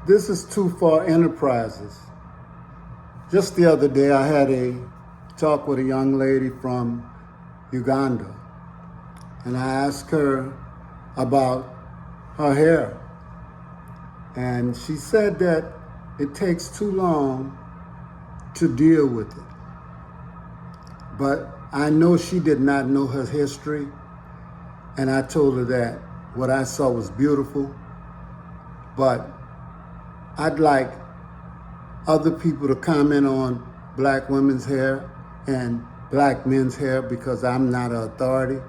This is Too Far Enterprises. Just the other day, I had a talk with a young lady from Uganda, and I asked her about her hair. And she said that it takes too long to deal with it. But I know she did not know her history, and I told her that what I saw was beautiful, but I'd like other people to comment on black women's hair and black men's hair because I'm not an authority,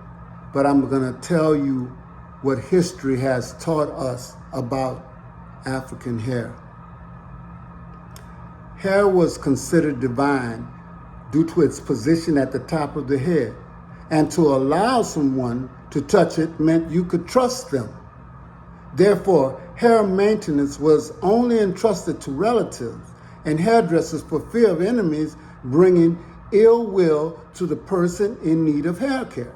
but I'm gonna tell you what history has taught us about African hair. Hair was considered divine due to its position at the top of the head, and to allow someone to touch it meant you could trust them. Therefore, hair maintenance was only entrusted to relatives and hairdressers for fear of enemies bringing ill will to the person in need of hair care.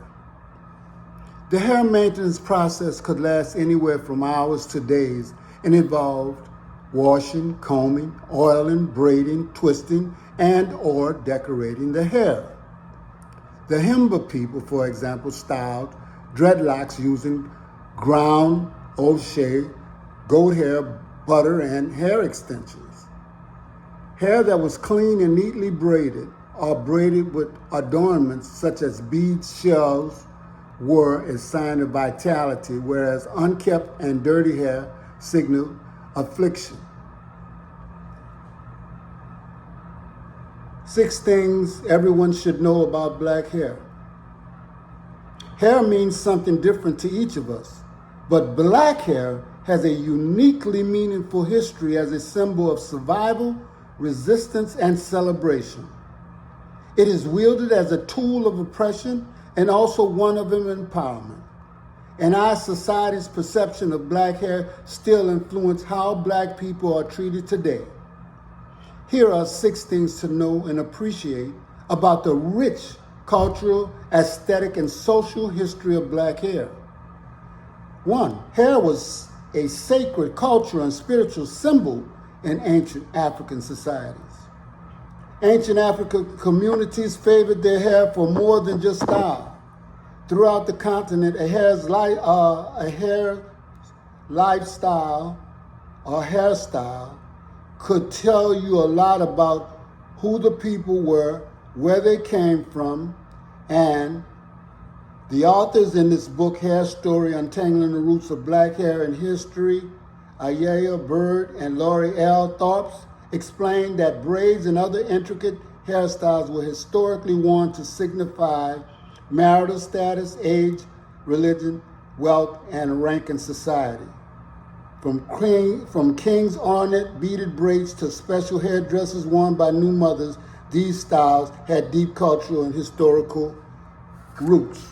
The hair maintenance process could last anywhere from hours to days and involved washing, combing, oiling, braiding, twisting, and or decorating the hair. The Himba people, for example, styled dreadlocks using ground O'Shea, goat hair, butter, and hair extensions. Hair that was clean and neatly braided or braided with adornments such as beads, shells, were a sign of vitality, whereas unkept and dirty hair signaled affliction. 6 things everyone should know about black hair. Hair means something different to each of us, but black hair has a uniquely meaningful history as a symbol of survival, resistance, and celebration. It is wielded as a tool of oppression and also one of empowerment. And our society's perception of black hair still influences how black people are treated today. Here are 6 things to know and appreciate about the rich cultural, aesthetic, and social history of black hair. 1, hair was a sacred cultural and spiritual symbol in ancient African societies. Ancient African communities favored their hair for more than just style. Throughout the continent, a hair lifestyle or hairstyle could tell you a lot about who the people were, where they came from, and the authors in this book, Hair Story, Untangling the Roots of Black Hair in History, Ayaya Bird and Laurie L. Thorpe, explained that braids and other intricate hairstyles were historically worn to signify marital status, age, religion, wealth, and rank in society. From king's ornate beaded braids to special hairdresses worn by new mothers, these styles had deep cultural and historical roots.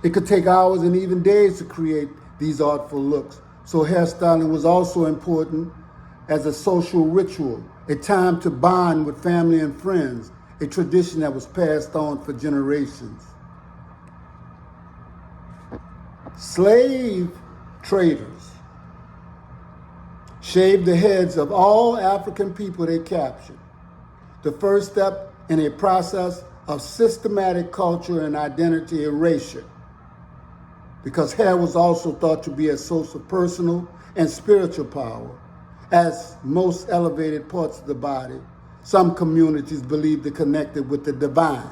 It could take hours and even days to create these artful looks. So hairstyling was also important as a social ritual, a time to bond with family and friends, a tradition that was passed on for generations. Slave traders shaved the heads of all African people they captured, the first step in a process of systematic culture and identity erasure, because hair was also thought to be a source of personal and spiritual power. As most elevated parts of the body, some communities believed it connected with the divine.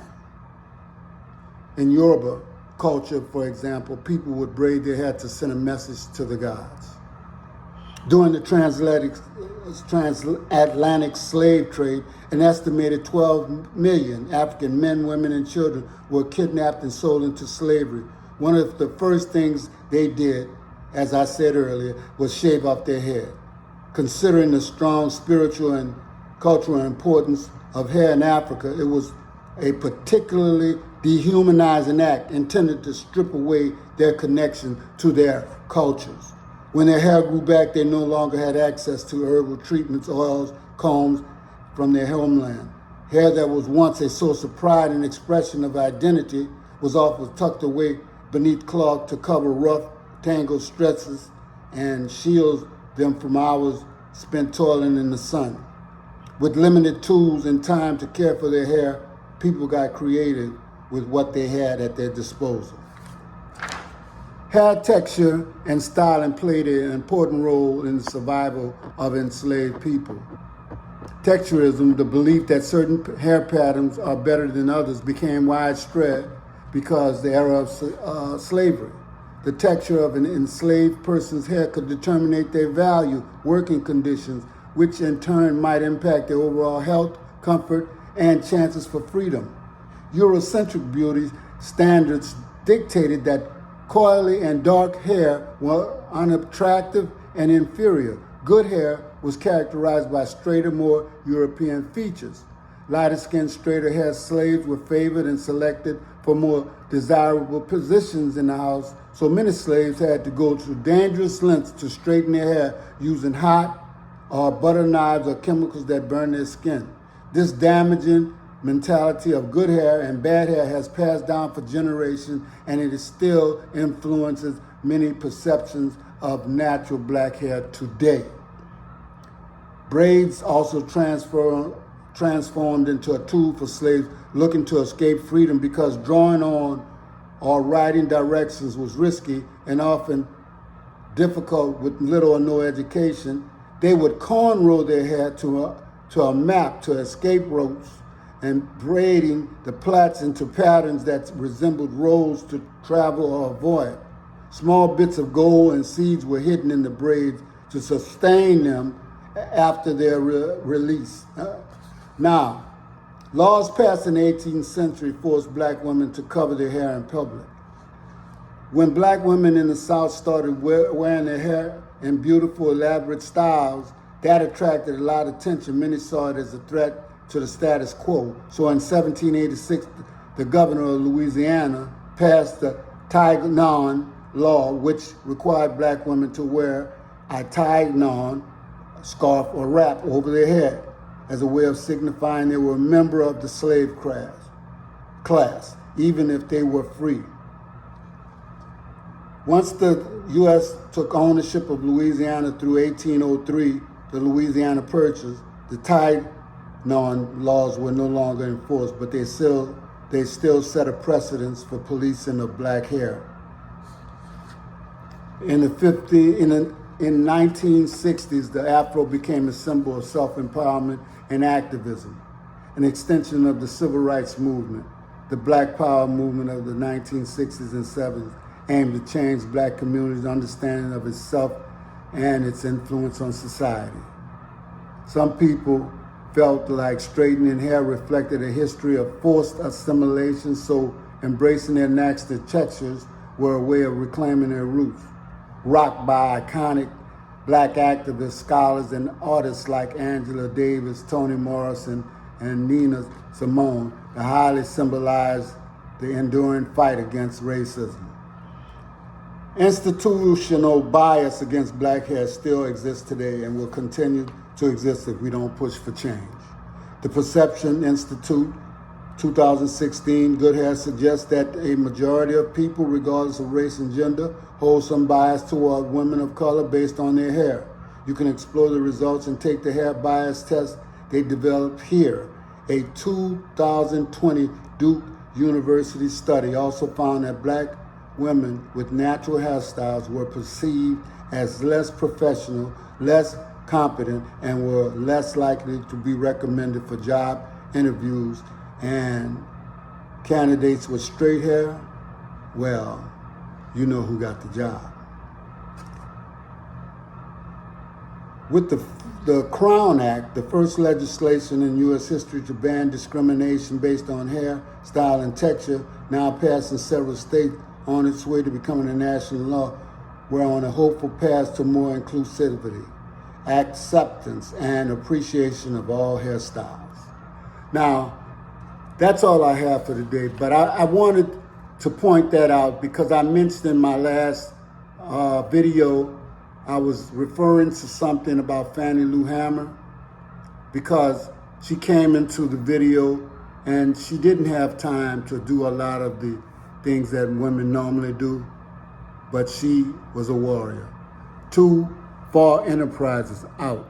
In Yoruba culture, for example, people would braid their hair to send a message to the gods. During the transatlantic slave trade, an estimated 12 million African men, women, and children were kidnapped and sold into slavery. One of the first things they did, as I said earlier, was shave off their head. Considering the strong spiritual and cultural importance of hair in Africa, it was a particularly dehumanizing act intended to strip away their connection to their cultures. When their hair grew back, they no longer had access to herbal treatments, oils, combs from their homeland. Hair that was once a source of pride and expression of identity was often tucked away beneath cloth to cover rough, tangled stresses and shield them from hours spent toiling in the sun. With limited tools and time to care for their hair, people got creative with what they had at their disposal. Hair texture and styling played an important role in the survival of enslaved people. Texturism, the belief that certain hair patterns are better than others, became widespread because the era of slavery. The texture of an enslaved person's hair could determine their value, working conditions, which in turn might impact their overall health, comfort, and chances for freedom. Eurocentric beauty standards dictated that coily and dark hair were unattractive and inferior. Good hair was characterized by straighter, more European features. Lighter-skinned, straighter-haired slaves were favored and selected for more desirable positions in the house, so many slaves had to go to dangerous lengths to straighten their hair using hot or butter knives or chemicals that burn their skin. This damaging mentality of good hair and bad hair has passed down for generations, and it still influences many perceptions of natural black hair today. Braids also transformed into a tool for slaves looking to escape freedom because drawing on or writing directions was risky and often difficult with little or no education. They would cornrow their hair to a map to escape ropes and braiding the plaits into patterns that resembled roads to travel or avoid. Small bits of gold and seeds were hidden in the braids to sustain them after their release. Now, laws passed in the 18th century forced black women to cover their hair in public. When black women in the South started wearing their hair in beautiful, elaborate styles, that attracted a lot of attention. Many saw it as a threat to the status quo. So in 1786, the governor of Louisiana passed the Taignon law, which required black women to wear a taignon, scarf or wrap over their head as a way of signifying they were a member of the slave class, even if they were free. Once the U.S. took ownership of Louisiana through 1803, the Louisiana Purchase, the Taignon laws were no longer enforced, but they still set a precedence for policing of black hair. In the 1960s, the Afro became a symbol of self-empowerment and activism, an extension of the civil rights movement. The Black Power movement of the 1960s and 70s aimed to change black communities' understanding of itself and its influence on society. Some people felt like straightening hair reflected a history of forced assimilation, so embracing their natural textures were a way of reclaiming their roots. Rocked by iconic black activists, scholars, and artists like Angela Davis, Toni Morrison, and Nina Simone, the highly symbolized the enduring fight against racism. Institutional bias against black hair still exists today and will continue to exist if we don't push for change. The Perception Institute 2016 Good Hair suggests that a majority of people, regardless of race and gender, hold some bias toward women of color based on their hair. You can explore the results and take the hair bias test they developed here. A 2020 Duke University study also found that black women with natural hairstyles were perceived as less professional, less competent, and were less likely to be recommended for job interviews. And candidates with straight hair, well, you know who got the job. With the Crown Act, the first legislation in U.S. history to ban discrimination based on hair, style, and texture, now passed in several states on its way to becoming a national law, we're on a hopeful path to more inclusivity, acceptance, and appreciation of all hairstyles. Now, that's all I have for today, but I wanted to point that out because I mentioned in my last video, I was referring to something about Fannie Lou Hamer because she came into the video and she didn't have time to do a lot of the things that women normally do, but she was a warrior. 2 Fall Enterprises out.